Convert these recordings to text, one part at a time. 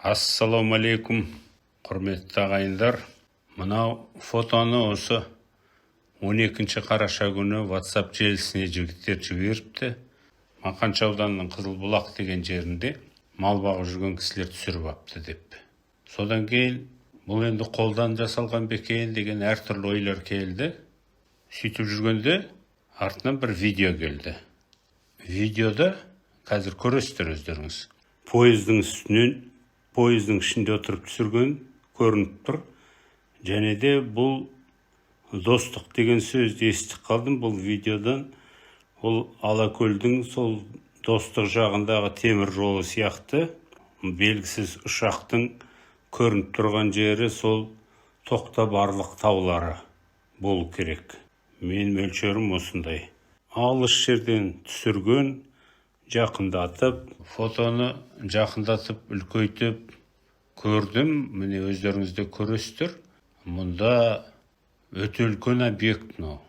Ассалаумалейкум, құрметті ағайындар. Мынау фотоны осы 12 қараша күні WhatsApp желісіне жігіттер жіберіпті. Мақаншы ауданының Қызылбұлақ деген жерінде мал бағып жүрген кісілер түсіріп апты деп. Содан кейін бұл енді қолдан жасалған бекен деген әртүрлі ойлар келді. Сөйтіп жүргенде артынан бір видео келді. Видеода қазір көресіздер өздеріңіз. Пойыздың ішінде отырып түсірген көрініп тұр. Және де бұл достық деген сөзді естіп қалдым бұл видеодан. Ол Алакөлдің сол достық жағындағы темір жолы сияқты белгісіз ұшақтың көрініп тұрған жері сол Тоқтабарлық таулары болу керек. Мен мөлшерім осындай. Алыс жерден түсірген, жақындатып, фотоны жақындатып, үлкейтіп көрдім. Міне өздеріңізде көресіздер. Мұнда өте үлкен объект мынау.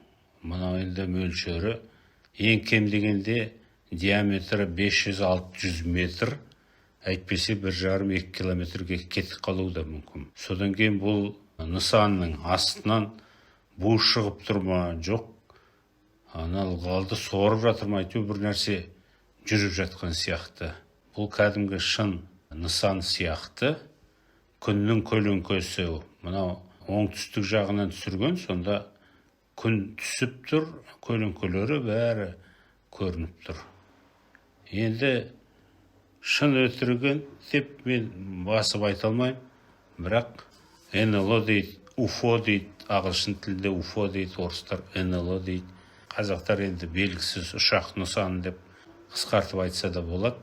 Мынау енді мөлшері ең кем дегенде диаметрі 500-600 метр, әйтпесе 1,5-2 километрге кетіп қалуы да мүмкін. Содан кейін бұл нысанның астынан бу шығып тұрма, жоқ, аналғалды сорып жатыр ма, әйтеуір бір нәрсе жүріп жатқан сияқты. Бұл кәдімгі шын нысан сияқты. Күннің көлеңкесі, мынау оңтүстік жағынан түсірген, сонда күн түсіп тұр, көлеңкелері бәрі көрініп тұр. Енді шын өтірген деп мен басып айта алмаймын, бірақ НЛО дейді, УФО дейді, ағылшын тілінде УФО дейді, орыстар НЛО дейді. Қазақтар енді белгісіз ұшақ нысаны деп қысқартып айтса да болады.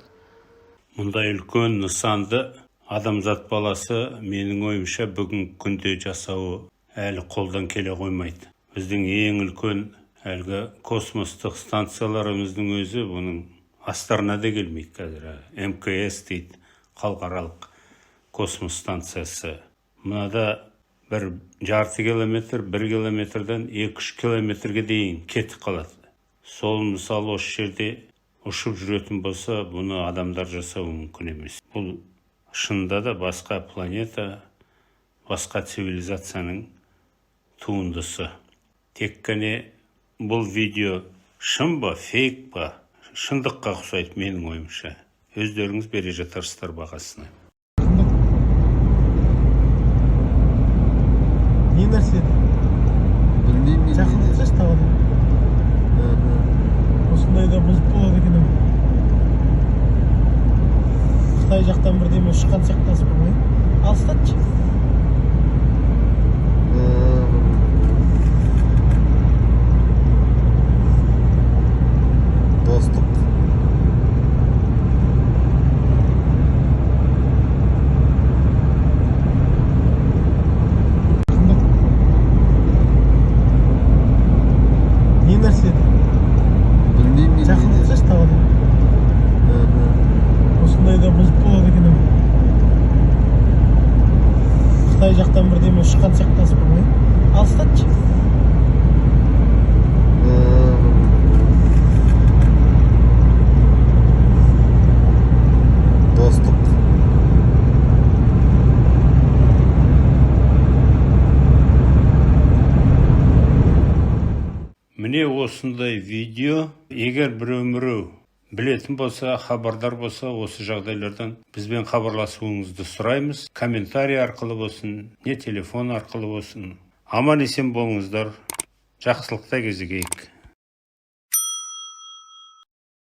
Мұндай үлкен нысанды адамзат баласы менің ойымша бүгін күнде жасауы әлі қолдан келе қоймайды. Біздің ең үлкен әлгі космостық станцияларымыздың өзі бұның астарына да келмейді қазір. МКС дейді, халықаралық космос станциясы. Мынада бір жарты километр, 1 километрден 2-3 километрге дейін кетіп қалады. Сол мысалы осы жерде ұшып жүретін болса, бұны адамдар жасауы мүмкін емес. Бұл шынында да басқа планета, басқа цивилизацияның туындысы. Тек қана бұл видео шын ба, фейк ба, шындыққа ұқсайды менің ойымша. Өздеріңіз бере жатарсыздар бағасына. Не нәрсе? Білмеймін. Жақындатсайшы тағы. Осындайда бұзып болады екен. Қытай жақтан бірдеме ұшқан сияқтасып қоймай. Алыстатшы. Достық. Не нәрсе? Білмеймін. Жақындатсайшы тағы. Осындайда бұзып болады екен. Қытай жақтан бірдеме ұшқан сияқтасып қоймай. Алыстатшы. Достық. Міне осындай видео. Егер біреу білетін болса, хабардар болса, осы жағдайлардан бізбен хабарласуыңызды сұраймыз. Комментарий арқылы болсын, не телефон арқылы болсын. Аман есен болыңыздар. Жақсылықта кезігейік.